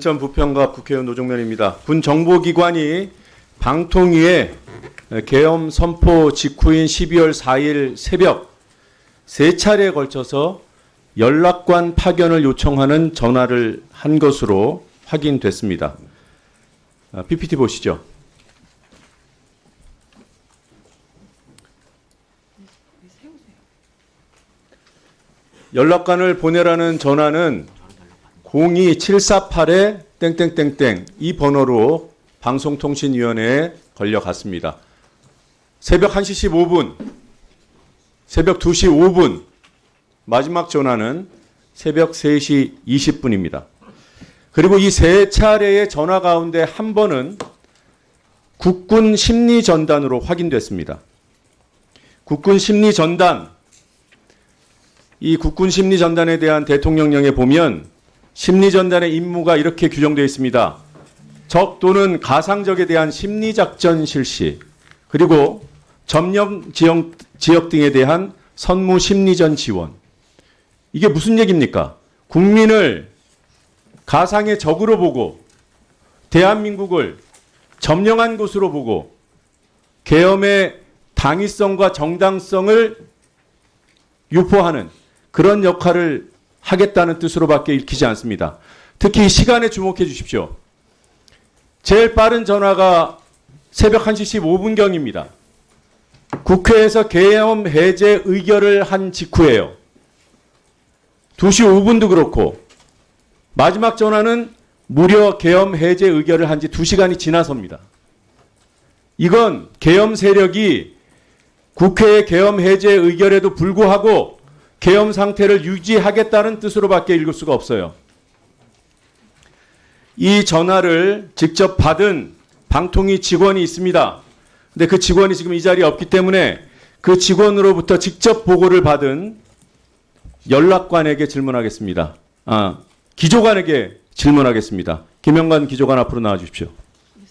전 부평갑 국회의원 노종면입니다. 군 정보기관이 방통위에 계엄 선포 직후인 12월 4일 새벽 3차례에 걸쳐서 연락관 파견을 요청하는 전화를 한 것으로 확인됐습니다. PPT 보시죠. 연락관을 보내라는 전화는 02748에 땡땡땡땡 이 번호로 방송통신위원회에 걸려갔습니다. 새벽 1시 15분, 새벽 2시 5분, 마지막 전화는 새벽 3시 20분입니다. 그리고 이 세 차례의 전화 가운데 한 번은 국군 심리전단으로 확인됐습니다. 국군 심리전단, 이 국군 심리전단에 대한 대통령령에 보면 심리전단의 임무가 이렇게 규정되어 있습니다. 적 또는 가상적에 대한 심리작전 실시, 그리고 점령 지역 등에 대한 선무 심리전 지원. 이게 무슨 얘기입니까? 국민을 가상의 적으로 보고 대한민국을 점령한 곳으로 보고 계엄의 당위성과 정당성을 유포하는 그런 역할을 하겠다는 뜻으로밖에 읽히지 않습니다. 특히 시간에 주목해 주십시오. 제일 빠른 전화가 새벽 1시 15분경입니다. 국회에서 계엄 해제 의결을 한 직후예요. 2시 5분도 그렇고 마지막 전화는 무려 계엄 해제 의결을 한 지 2시간이 지나서입니다. 이건 계엄 세력이 국회의 계엄 해제 의결에도 불구하고 계엄 상태를 유지하겠다는 뜻으로밖에 읽을 수가 없어요. 이 전화를 직접 받은 방통위 직원이 있습니다. 근데 그 직원이 지금 이 자리에 없기 때문에 그 직원으로부터 직접 보고를 받은 연락관에게 질문하겠습니다. 기조관에게 질문하겠습니다. 김영관 기조관 앞으로 나와 주십시오.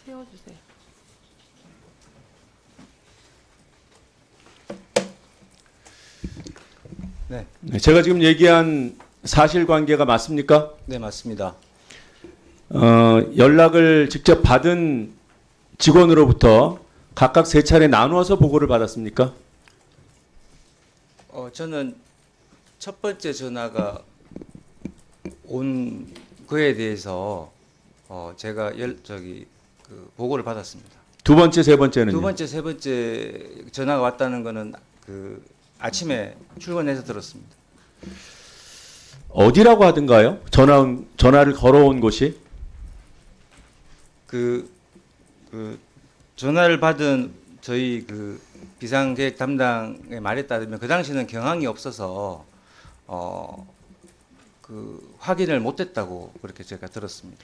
세워주세요. 네, 제가 지금 얘기한 사실관계가 맞습니까? 네, 맞습니다. 연락을 직접 받은 직원으로부터 각각 3차례 나누어서 보고를 받았습니까? 저는 첫 번째 전화가 온 그에 대해서 제가 보고를 받았습니다. 두 번째, 세 번째는요? 두 번째, 세 번째 전화가 왔다는 거는 아침에 출근해서 들었습니다. 어디라고 하던가요? 전화를 걸어온 곳이? 전화를 받은 저희 비상계획 담당의 말에 따르면 그 당시는 경황이 없어서 확인을 못했다고 그렇게 제가 들었습니다.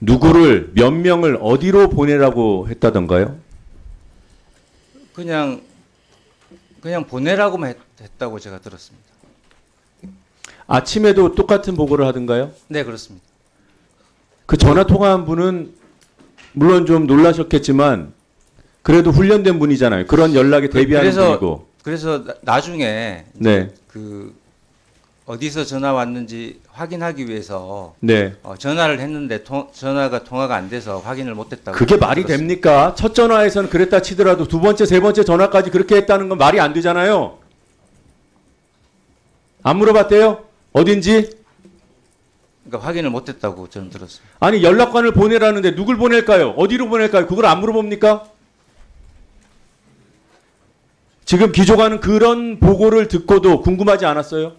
누구를 몇 명을 어디로 보내라고 했다던가요? 그냥 보내라고만 했다고 제가 들었습니다. 아침에도 똑같은 보고를 하던가요? 네, 그렇습니다. 그 전화 통화한 분은 물론 좀 놀라셨겠지만 그래도 훈련된 분이잖아요. 그런 연락에 대비하는 분이고. 그래서 나중에 네. 어디서 전화 왔는지 확인하기 위해서 네. 전화를 했는데 통화가 안 돼서 확인을 못했다고. 그게 말이 들었습니다. 됩니까? 첫 전화에서는 그랬다 치더라도 두 번째, 세 번째 전화까지 그렇게 했다는 건 말이 안 되잖아요. 안 물어봤대요? 어딘지? 그러니까 확인을 못했다고 저는 들었습니다. 아니 연락관을 보내라는데 누굴 보낼까요? 어디로 보낼까요? 그걸 안 물어봅니까? 지금 기조관은 그런 보고를 듣고도 궁금하지 않았어요?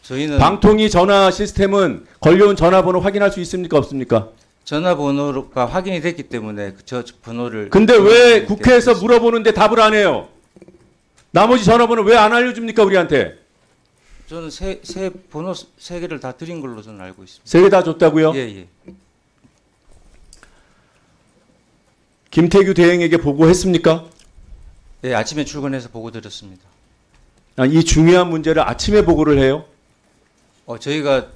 저희는 방통위 전화 시스템은 걸려온 전화번호 확인할 수 있습니까? 없습니까? 전화번호가 확인이 됐기 때문에 저 번호를. 근데 왜 국회에서 물어보는데 답을 안 해요? 나머지 전화번호 왜 안 알려줍니까 우리한테? 저는 번호 세 개를 다 드린 걸로 저는 알고 있습니다. 3개 다 줬다고요? 예. 김태규 대행에게 보고했습니까? 예, 아침에 출근해서 보고 드렸습니다. 이 중요한 문제를 아침에 보고를 해요? 저희가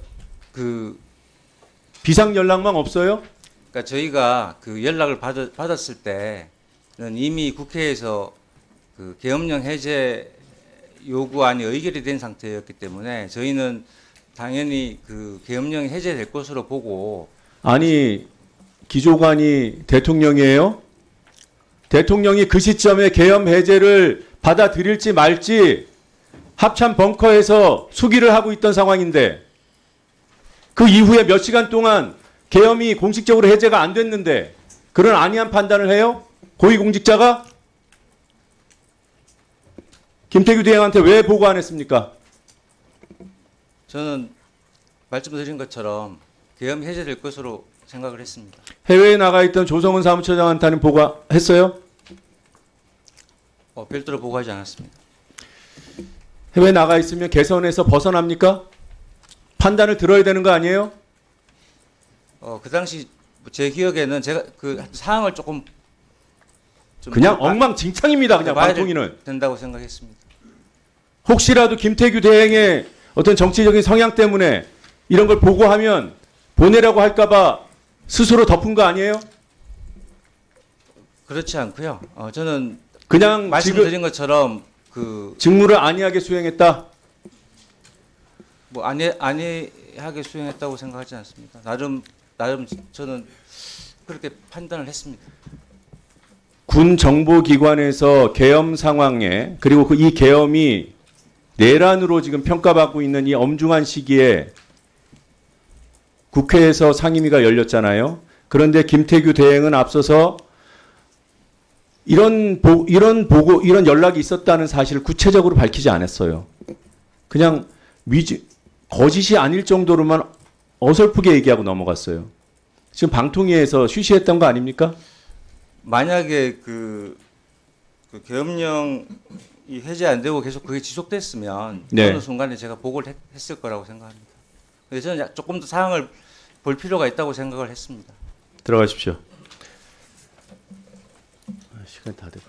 비상 연락망 없어요? 그러니까 저희가 연락을 받았을 때는 이미 국회에서 계엄령 해제 요구안이 의결이 된 상태였기 때문에 저희는 당연히 그 계엄령이 해제될 것으로 보고 아니 기조관이 대통령이에요? 대통령이 그 시점에 계엄 해제를 받아들일지 말지 합참 벙커에서 수기를 하고 있던 상황인데 그 이후에 몇 시간 동안 계엄이 공식적으로 해제가 안 됐는데 그런 안이한 판단을 해요? 고위공직자가? 김태규 대행한테 왜 보고 안 했습니까? 저는 말씀드린 것처럼 계엄 해제될 것으로 생각을 했습니다. 해외에 나가 있던 조성은 사무처장한테는 보고했어요? 별도로 보고하지 않았습니다. 해외에 나가 있으면 개선에서 벗어납니까? 판단을 들어야 되는 거 아니에요? 그 당시 제 기억에는 제가 그 사항을 조금 좀 그냥 엉망진창입니다. 그냥 봐야 방통위는. 된다고 생각했습니다. 혹시라도 김태규 대행의 어떤 정치적인 성향 때문에 이런 걸 보고하면 보내라고 할까봐 스스로 덮은 거 아니에요? 그렇지 않고요. 저는 그냥 지금 말씀드린 것처럼 그 직무를 안이하게 수행했다. 뭐 안이하게 수행했다고 생각하지 않습니다. 나름 저는 그렇게 판단을 했습니다. 군 정보기관에서 계엄 상황에 그리고 이 계엄이 내란으로 지금 평가받고 있는 이 엄중한 시기에 국회에서 상임위가 열렸잖아요. 그런데 김태규 대행은 앞서서 이런 연락이 있었다는 사실을 구체적으로 밝히지 않았어요. 그냥 거짓이 아닐 정도로만 어설프게 얘기하고 넘어갔어요. 지금 방통위에서 쉬쉬했던 거 아닙니까? 만약에 그 계엄령이 해제 안 되고 계속 그게 지속됐으면 네. 어느 순간에 제가 보고를 했을 거라고 생각합니다. 그래서 저는 조금 더 사항을 볼 필요가 있다고 생각을 했습니다. 들어가십시오. 시간 다 돼가.